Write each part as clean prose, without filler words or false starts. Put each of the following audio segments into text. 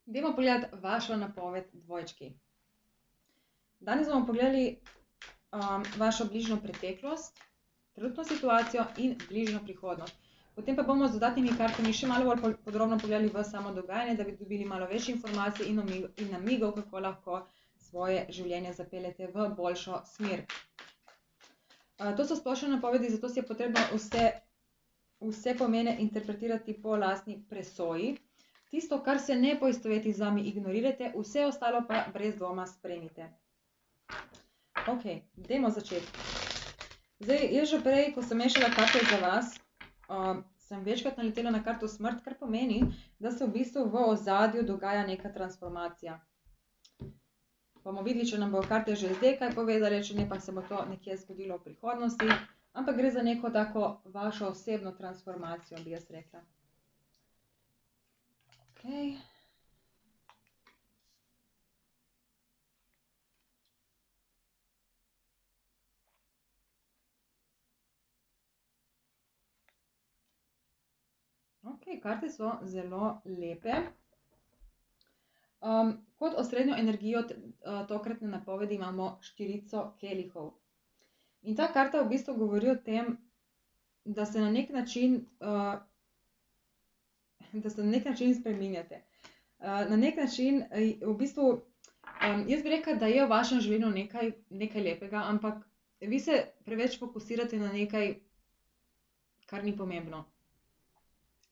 Dajmo pogledati vašo napoved dvojčki. Danes bomo pogledali vašo bližnjo preteklost, trenutno situacijo in bližnjo prihodnost. Potem pa bomo z dodatnimi kartami še malo bolj podrobno pogledali v samo dogajanje, da bi dobili malo več informacij in namigov, kako lahko svoje življenje zapeljete v boljšo smer. To so splošne napovedi, zato si je potrebno vse pomene interpretirati po lastni presoji. Tisto, kar se ne poistoveti z vami, ignorirajte, vse ostalo pa brez dvoma sprejmite. Ok, dajmo začeti. Zdaj, jaz že prej, ko sem mešala karte za vas, sem večkrat naletela na karto smrt, kar pomeni, da se v bistvu v ozadju dogaja neka transformacija. Bomo videli, če nam bo karte že zdaj kaj povedale, če ne pa se bo to nekje zgodilo v prihodnosti, ampak gre za neko tako vašo osebno transformacijo, bi jaz rekla. Okay. Ok, karte so zelo lepe. Kot osrednjo energijo tokratne napovedi imamo štirico kelihov. In ta karta v bistvu govori o tem, da se na nek način spreminjate. Na nek način, v bistvu, jaz bi rekla, da je v vašem življenju nekaj lepega, ampak vi se preveč fokusirate na nekaj, kar ni pomembno.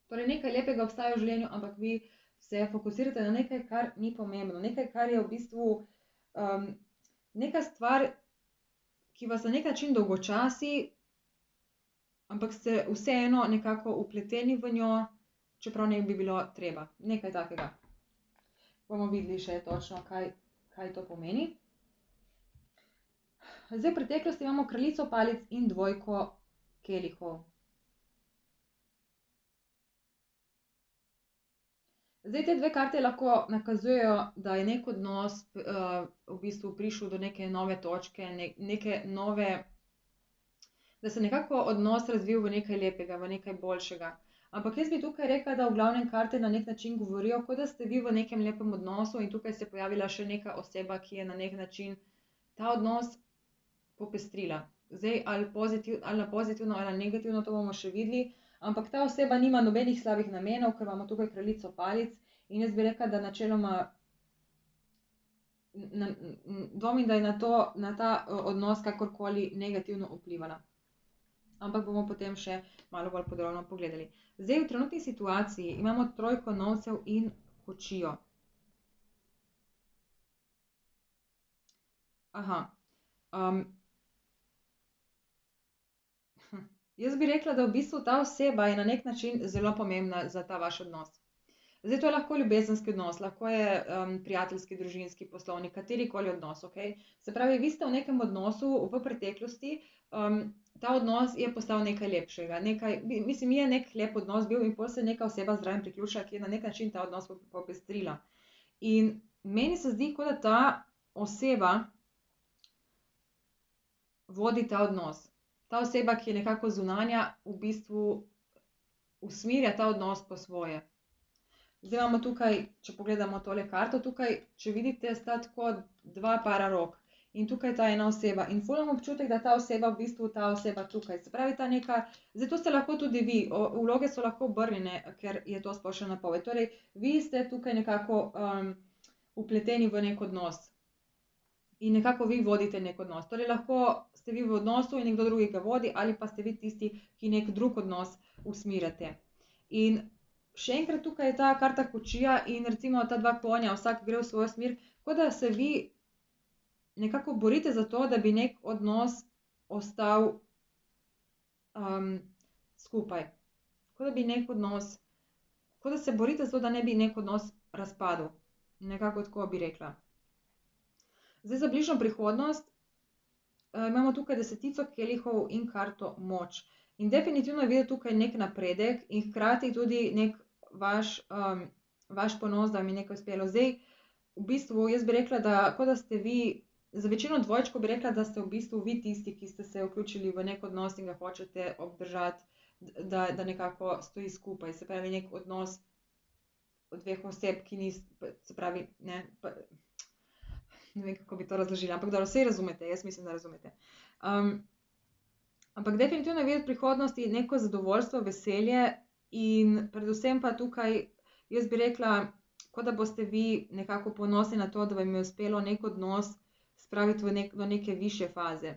Torej, nekaj lepega obstaja v življenju, ampak vi se fokusirate na nekaj, kar ni pomembno. Nekaj, kar je v bistvu neka stvar, ki vas na nek način dolgočasi, ampak ste vseeno nekako vpleteni v njo, čeprav ne bi bilo treba. Nekaj takega. Bomo videli še točno, kaj to pomeni. Zdaj, v preteklosti imamo kraljico palic in dvojko kelihov. Zdaj, te dve karte lahko nakazujejo, da je nek odnos v bistvu prišel do neke nove točke, neke nove, da se nekako odnos razvil v nekaj lepega, v nekaj boljšega. Ampak jaz bi tukaj rekla, da v glavnem karte na nek način govorijo, kot da ste vi v nekem lepem odnosu in tukaj se je pojavila še neka oseba, ki je na nek način ta odnos popestrila. Zdaj, ali na pozitivno ali na negativno, to bomo še videli, ampak ta oseba nima nobenih slabih namenov, ker imamo tukaj kraljico palic in jaz bi rekla, da načeloma dvomim, da je na ta odnos kakorkoli negativno vplivala. Ampak bomo potem še malo bolj podrobno pogledali. Zdaj, v trenutni situaciji imamo trojko novcev in kočijo. Aha. Jaz bi rekla, da v bistvu ta oseba je na nek način zelo pomembna za ta vaš odnos. Zdaj, to je lahko ljubezenski odnos, lahko je prijateljski, družinski, poslovni, katerikoli odnos, ok? Se pravi, vi ste v nekem odnosu v preteklosti, ta odnos je postal nekaj lepšega, mislim, je nek lep odnos bil in potem se neka oseba zraven priključila, ki je na nek način ta odnos popestrila. In meni se zdi, kot da ta oseba vodi ta odnos. Ta oseba, ki je nekako zunanja, v bistvu usmerja ta odnos po svoje. Zdaj imamo tukaj, če pogledamo tole karto, tukaj, če vidite, sta tako dva para rok. In tukaj ta ena oseba. In ful imam občutek, da ta oseba v bistvu ta oseba tukaj. Se pravi, ta neka, zdaj to ste lahko tudi vi, vloge so lahko obrnjene, ker je to splošna napoved. Torej, vi ste tukaj nekako vpleteni v nek odnos. In nekako vi vodite nek odnos. Torej, lahko ste vi v odnosu in nekdo drugi ga vodi, ali pa ste vi tisti, ki nek drug odnos usmirjate. In še enkrat tukaj je ta karta kočija in recimo ta dva konja, vsak gre v svojo smer, kot da se vi nekako borite za to, da bi nek odnos ostal skupaj. Kot da bi nek odnos, kot da se borite za to, da ne bi nek odnos razpadel. Nekako tako bi rekla. Zdaj, za bližnjo prihodnost imamo tukaj desetico kelihov in karto moč. In definitivno je videti tukaj nek napredek in hkrati tudi nek vaš ponos, da vam je nekaj uspelo. Zdaj, v bistvu, jaz bi rekla, da kot da ste vi, za večino dvojčkov bi rekla, da ste v bistvu vi tisti, ki ste se vključili v nek odnos in ga hočete obdržati, da nekako stoji skupaj. Se pravi, nek odnos dveh oseb, ki se pravi, ne vem, kako bi to razložila, ampak da vse razumete, jaz mislim, da razumete. Ampak definitivno je videti v prihodnosti neko zadovoljstvo, veselje in predvsem pa tukaj, jaz bi rekla, kot da boste vi nekako ponosni na to, da vam je uspelo nek odnos spraviti do neke višje faze.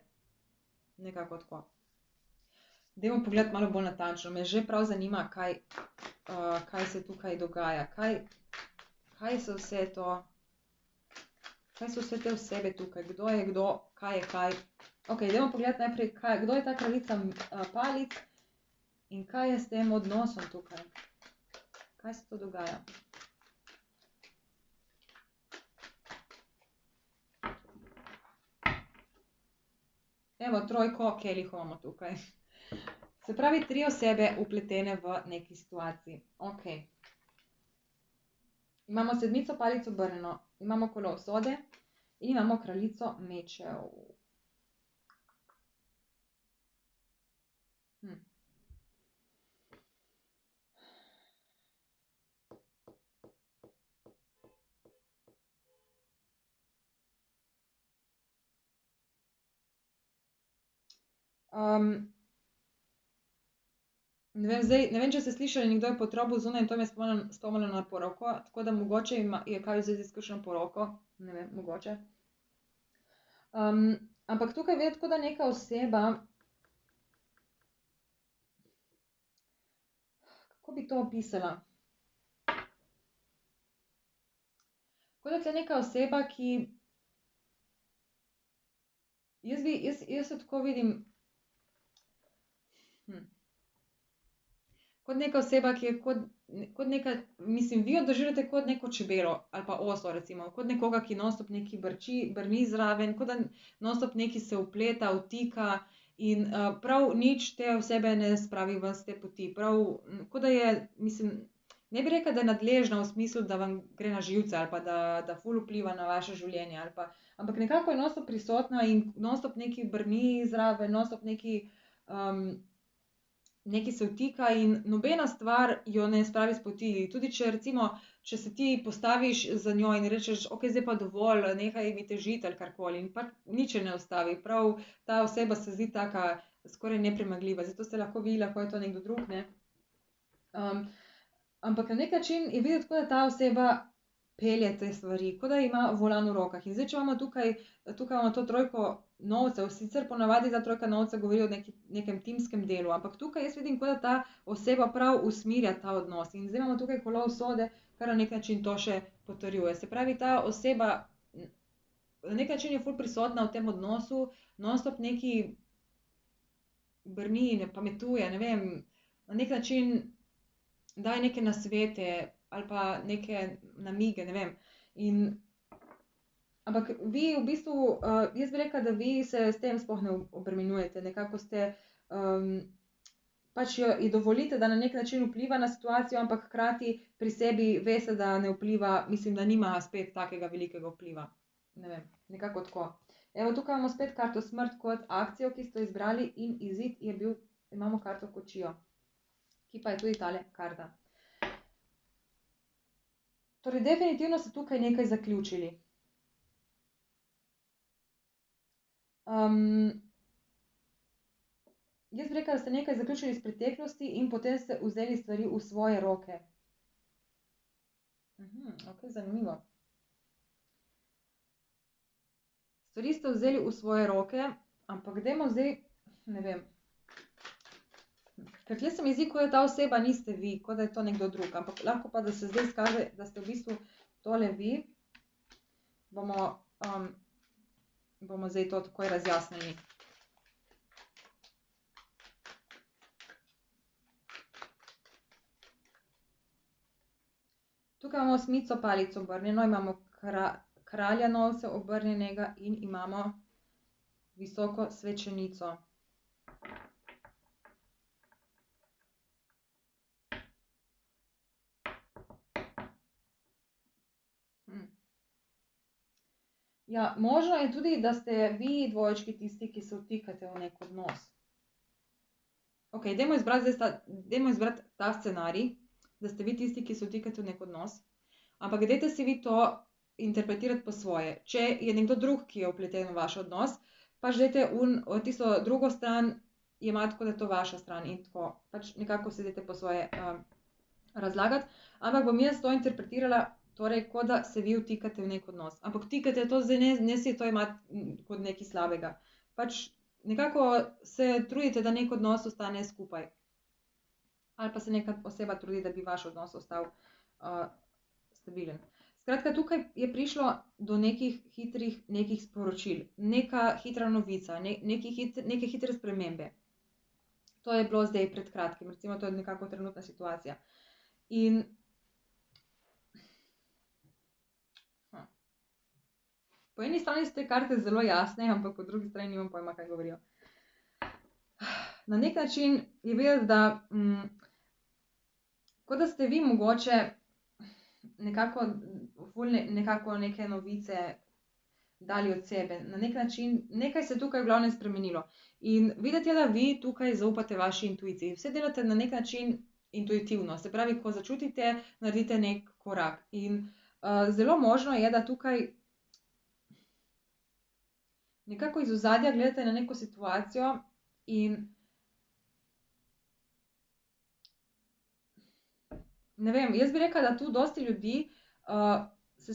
Nekako tako. Dajmo pogledati malo bolj natančno. Me že prav zanima, kaj se tukaj dogaja. Kaj so vse to? Kaj so vse te osebe tukaj? Kdo je kdo? Kaj je kaj? Ok, dajmo pogledati najprej, kdo je ta kraljica palic in kaj je s tem odnosom tukaj. Kaj se to dogaja? Evo, trojko kelihov imamo tukaj. Se pravi, 3 osebe vpletene v neki situaciji. Ok. Imamo sedmico palic obrnjeno, imamo kolo usode in imamo kraljico mečev. Ne vem, če ste slišali, nekdo je potrobil zunaj in to me je spomnilo na poroko, tako da mogoče je kaj v zvezi s kakšno poroko, ne vem, mogoče. Ampak tukaj videti, tako da neka oseba, kako bi to opisala? Kot da tle neka oseba, ki, jaz jo tako vidim, kot neka oseba, ki je kot neka, mislim, vi jo doživljate kot neko čebelo ali pa oso recimo, kot nekoga, ki non-stop nekaj brni zraven, kot da non-stop nekaj se vpleta, vtika in prav nič te osebe ne spravi ven s te poti. Prav, kot da je, mislim, ne bi rekla, da je nadležna v smislu, da vam gre na živce ali pa da ful vpliva na vaše življenje ali pa, ampak nekako je non-stop prisotna in non-stop nekaj brni zraven, non-stop nekaj se vtika in nobena stvar jo ne spravi s poti. Tudi če recimo, če se ti postaviš za njo in rečeš, ok, zdaj pa dovolj, nehaj mi težiti ali karkoli in pač nič je ne ustavi. Prav ta oseba se zdi taka skoraj nepremagljiva, zato ste lahko vi, lahko je to nekdo drug, ne. Ampak na nek način je videti, kot da ta oseba pelje te stvari, kot da ima volan v rokah. In zdaj, če imamo tukaj imamo to trojko novcev, sicer ponavadi ta trojka novcev govori o nekem timskem delu, ampak tukaj jaz vidim, kot da ta oseba prav usmerja ta odnos. In zdaj imamo tukaj kolo usode, kar na nek način to še potrjuje. Se pravi, ta oseba na nek način je ful prisotna v tem odnosu, non-stop nekaj brni, ne pametuje, ne vem, na nek način daje neke nasvete ali pa neke namige, ne vem. Ampak vi v bistvu, jaz bi rekla, da vi se s tem sploh ne obremenjujete, nekako ste, pač ji dovolite, da na nek način vpliva na situacijo, ampak hkrati pri sebi veste, da ne vpliva, mislim, da nima spet takega velikega vpliva. Ne vem, nekako tako. Evo, tukaj imamo spet karto smrt kot akcijo, ki ste jo izbrali in izid je bil, imamo karto kočijo, ki pa je tudi tale karta. Torej, definitivno ste tukaj nekaj zaključili. Jaz bi rekla, da ste nekaj zaključili iz preteklosti in potem ste vzeli stvari v svoje roke. Ok, zanimivo. Stvari ste vzeli v svoje roke, ampak dajmo zdaj, ne vem. Ker tle se mi zdi, kot da ta oseba niste vi, kot da je to nekdo drug, ampak lahko pa, da se zdaj izkaže, da ste v bistvu tole vi, bomo zdaj to takoj razjasnili. Tukaj imamo osmico palic obrnjeno, imamo kralja novcev obrnjenega in imamo visoko svečenico. Ja, možno je tudi, da ste vi dvojčki tisti, ki se vtikate v nek odnos. Ok, dajmo izbrati ta scenarij. da ste vi tisti, ki se vtikate v nek odnos, ampak dajte si vi to interpretirati po svoje. Če je nekdo drug, ki je vpleten v vaš odnos, pač dajte tisto drugo stran jemati, kot da je to vaša stran in tako, pač nekako si dajte po svoje razlagati, ampak bom jaz to interpretirala, torej, kot da se vi vtikate v nek odnos. Ampak vtikate to zdaj, ne si to imati kot nekaj slabega. Pač nekako se trudite, da nek odnos ostane skupaj. Ali pa se neka oseba trudi, da bi vaš odnos ostal stabilen. Skratka, tukaj je prišlo do nekih hitrih sporočil, neka hitra novica, neke hitre spremembe. To je bilo zdaj pred kratkim, recimo to je nekako trenutna situacija. In po eni strani so te karte zelo jasne, ampak po drugi strani nimam pojma, kaj govorijo. Na nek način je videti, da kot da ste vi mogoče nekako neke novice dali od sebe. Na nek način, nekaj se tukaj v glavnem spremenilo. In videti je, da vi tukaj zaupate vaši intuiciji. Vse delate na nek način intuitivno. Se pravi, ko začutite, naredite nek korak. In zelo možno je, da tukaj nekako iz ozadja gledate na neko situacijo in ne vem, jaz bi rekla, da tu dosti ljudi se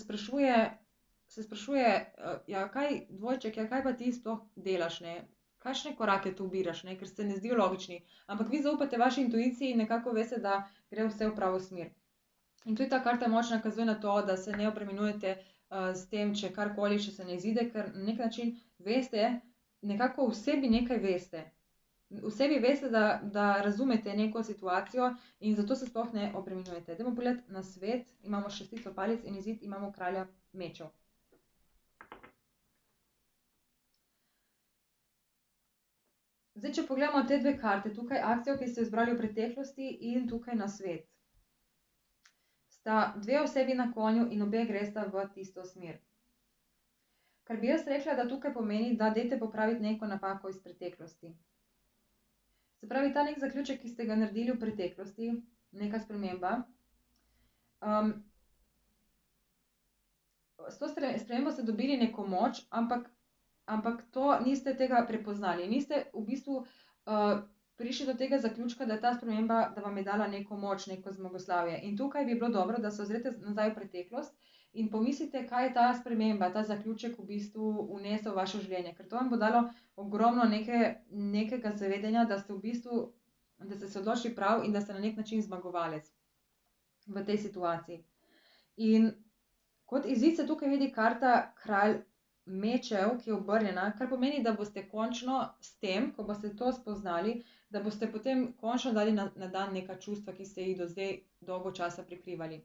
sprašuje, ja, kaj dvojček, ja, kaj pa ti sploh delaš, ne? Kakšne korake tu ubiraš, ne? Ker se ne zdijo logični. Ampak vi zaupate vaši intuiciji in nekako veste, da gre vse v pravo smer. In tudi ta karta moč nakazuje na to, da se ne obremenjujete s tem, če karkoli, če se ne izide, ker na nek način veste, nekako v sebi nekaj veste. V sebi veste, da razumete neko situacijo in zato se sploh ne obremenjujete. Dajmo pogledati na svet, imamo šestico palic in izid imamo kralja mečev. Zdaj, če pogledamo te dve karte, tukaj akcijo, ki ste jo izbrali v preteklosti in tukaj na svet. Sta dve osebi na konju in obe gresta v tisto smer. Kar bi jaz rekla, da tukaj pomeni, da dajte popraviti neko napako iz preteklosti. Se pravi, ta nek zaključek, ki ste ga naredili v preteklosti, neka sprememba, s to spremembo ste dobili neko moč, ampak to niste tega prepoznali. Niste v bistvu prišli do tega zaključka, da je ta sprememba, da vam je dala neko moč, neko zmagoslavje. In tukaj bi bilo dobro, da se ozrete nazaj v preteklost in pomislite, kaj je ta sprememba, ta zaključek v bistvu vnesel v vaše življenje. Ker to vam bo dalo ogromno nekega zavedanja, da ste v bistvu, da ste se odločili prav in da ste na nek način zmagovalec v tej situaciji. In kot izid se tukaj vidi karta kralj mečev, ki je obrnjena, kar pomeni, da boste končno s tem, ko boste to spoznali, da boste potem končno dali na dan neka čustva, ki ste jih do zdaj dolgo časa prikrivali.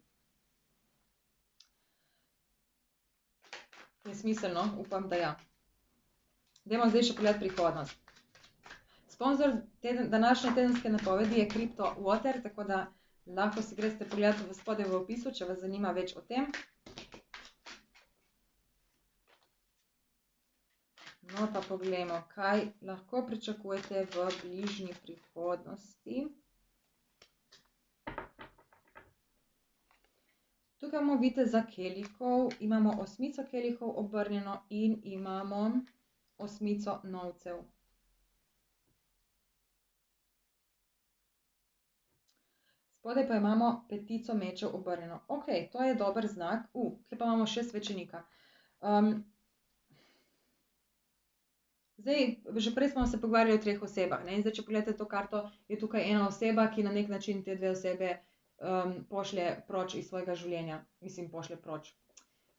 Je smiselno? Upam, da ja. Dajmo zdaj še pogledati prihodnost. Sponzor današnje tedenske napovedi je Crypto Water, tako da lahko si greste pogledati spodaj v opisu, če vas zanima več o tem. No, pa poglejmo, kaj lahko pričakujete v bližnji prihodnosti. Tukaj imamo viteza kelihov, imamo osmico kelihov obrnjeno in imamo osmico novcev. Spodaj pa imamo petico mečev obrnjeno. Ok, to je dober znak. Tukaj pa imamo še svečenika. Zdaj, že prej smo se pogovarjali o 3 osebah, ne? In zdaj, če pogledate to karto, je tukaj ena oseba, ki na nek način te 2 osebe pošlje proč iz svojega življenja. Mislim, pošlje proč.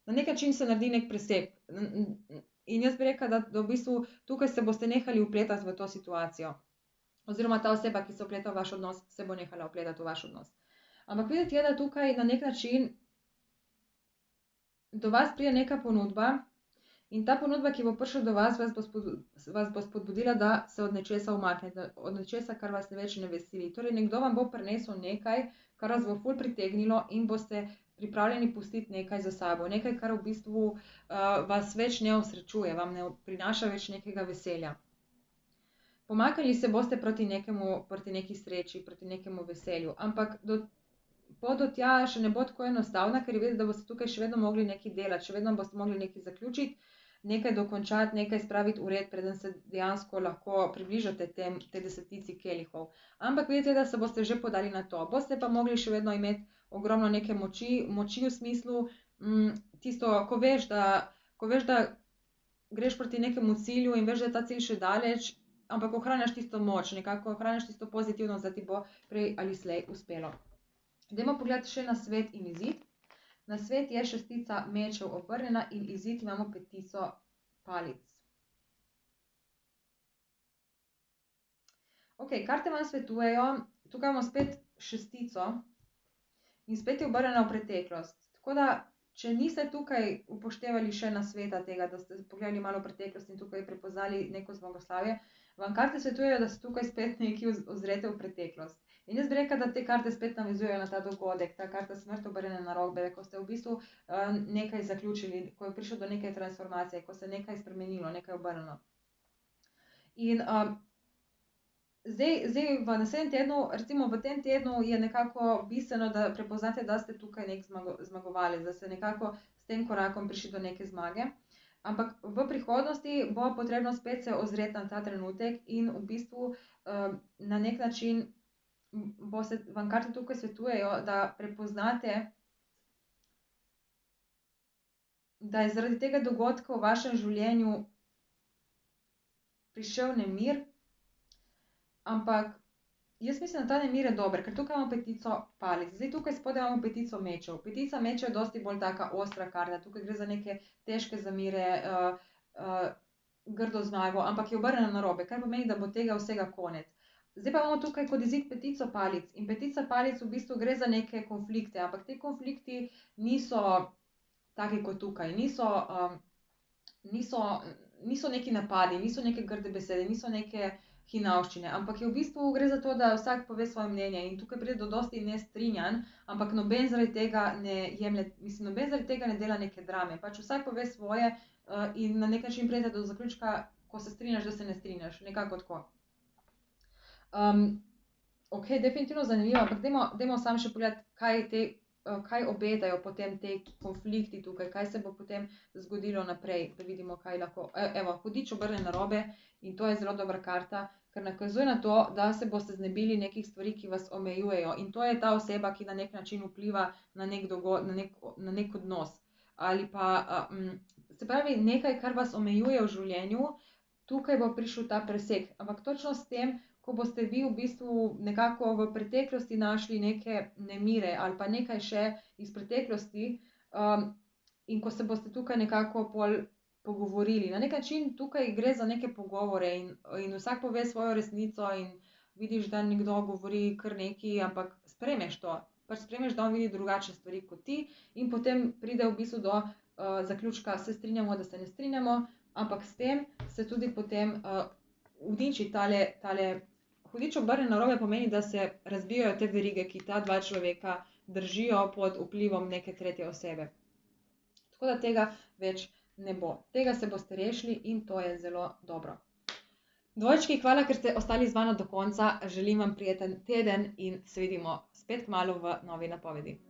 Na nek način se naredi nek presek. In jaz bi rekla, da v bistvu tukaj se boste nehali vpletati v to situacijo. Oziroma ta oseba, ki se vpleta v vaš odnos, se bo nehala vpletati v vaš odnos. Ampak videti je, da tukaj na nek način do vas pride neka ponudba in ta ponudba, ki bo prišla do vas, vas bo spodbudila, da se od nečesa umaknete, od nečesa, kar vas več ne veseli. Torej, nekdo vam bo prinesel nekaj, kar vas bo ful pritegnilo in boste pripravljeni pustiti nekaj za sabo. Nekaj, kar v bistvu vas več ne osrečuje, vam ne prinaša več nekega veselja. Pomaknili se boste proti neki sreči, proti nekemu veselju, ampak pot do tja še ne bo tako enostavna, ker je vedeti, da boste tukaj še vedno mogli nekaj delati, še vedno boste mogli nekaj zaključiti, nekaj dokončati, nekaj spraviti v red, preden se dejansko lahko približate tej 10 kelihov. Ampak vedite, da se boste že podali na to. Boste pa mogli še vedno imeti ogromno neke moči v smislu, tisto, ko veš, da greš proti nekemu cilju in veš, da je ta cilj še daleč, ampak ohranjaš tisto moč, nekako ohranjaš tisto pozitivnost, da ti bo prej ali slej uspelo. Dajmo pogledati še na svet in izid. Na svet je 6 mečev obrnjena in izid imamo 5 palic. Ok, karte vam svetujejo, tukaj imamo spet 6 in spet je obrnjena v preteklost. Tako da, če niste tukaj upoštevali še nasveta tega, da ste pogledali malo v preteklost in tukaj prepoznali neko zmagoslavje, vam karte svetujejo, da se tukaj spet nekaj ozrete v preteklost. In jaz bi rekla, da te karte spet navezujejo na ta dogodek, ta karta smrt obrnjena na robe, ko ste v bistvu nekaj zaključili, ko je prišlo do neke transformacije, ko se je nekaj spremenilo, nekaj obrnjeno. In zdaj v naslednjem tednu, recimo v tem tednu je nekako bistveno, da prepoznate, da ste tukaj nek zmagovalec, da ste nekako s tem korakom prišli do neke zmage. Ampak v prihodnosti bo potrebno spet se ozreti na ta trenutek in v bistvu na nek način vam karte tukaj svetujejo, da prepoznate, da je zaradi tega dogodka v vašem življenju prišel nemir, ampak jaz mislim, da ta nemir je dober, ker tukaj imamo 5 palic. Zdaj tukaj spodaj imamo 5 mečev. 5 mečev je dosti bolj taka ostra karta, tukaj gre za neke težke zamere, grdo zmago, ampak je obrnjena na robe, kar pomeni, da bo tega vsega konec. Zdaj pa imamo tukaj kot izid 5 palic in 5 palic v bistvu gre za neke konflikte, ampak te konflikti niso taki kot tukaj, niso neki napadi, niso neke grde besede, niso neke hinavščine, ampak je v bistvu gre za to, da vsak pove svoje mnenje in tukaj pride do dosti nestrinjanj, ampak noben zaradi tega noben zaradi tega ne dela neke drame, pač vsak pove svoje in na nek način pridete do zaključka, ko se strinjaš, da se ne strinjaš, nekako tako. Ok, definitivno zanimivo, ampak dajmo samo še pogledati, kaj obetajo potem te konflikti tukaj, kaj se bo potem zgodilo naprej, da vidimo, kaj lahko. Evo, hudič obrnjen na robe in to je zelo dobra karta, ker nakazuje na to, da se boste znebili nekih stvari, ki vas omejujejo in to je ta oseba, ki na nek način vpliva na nek odnos. Ali pa, se pravi, nekaj, kar vas omejuje v življenju, tukaj bo prišel ta presek, ampak točno s tem, ko boste vi v bistvu nekako v preteklosti našli neke nemire ali pa nekaj še iz preteklosti in ko se boste tukaj nekako pol pogovorili. Na nek način tukaj gre za neke pogovore in vsak pove svojo resnico in vidiš, da nekdo govori kar nekaj, ampak sprejmeš to. Pač sprejmeš, da on vidi drugačne stvari kot ti in potem pride v bistvu do zaključka, se strinjamo, da se ne strinjamo, ampak s tem se tudi potem uniči tale hudič obrnjen na robe pomeni, da se razbijajo te verige, ki ta dva človeka držijo pod vplivom neke tretje osebe. Tako da tega več ne bo. Tega se boste rešili in to je zelo dobro. Dvojčki, hvala, ker ste ostali z mano do konca. Želim vam prijeten teden in se vidimo spet kmalu v novi napovedi.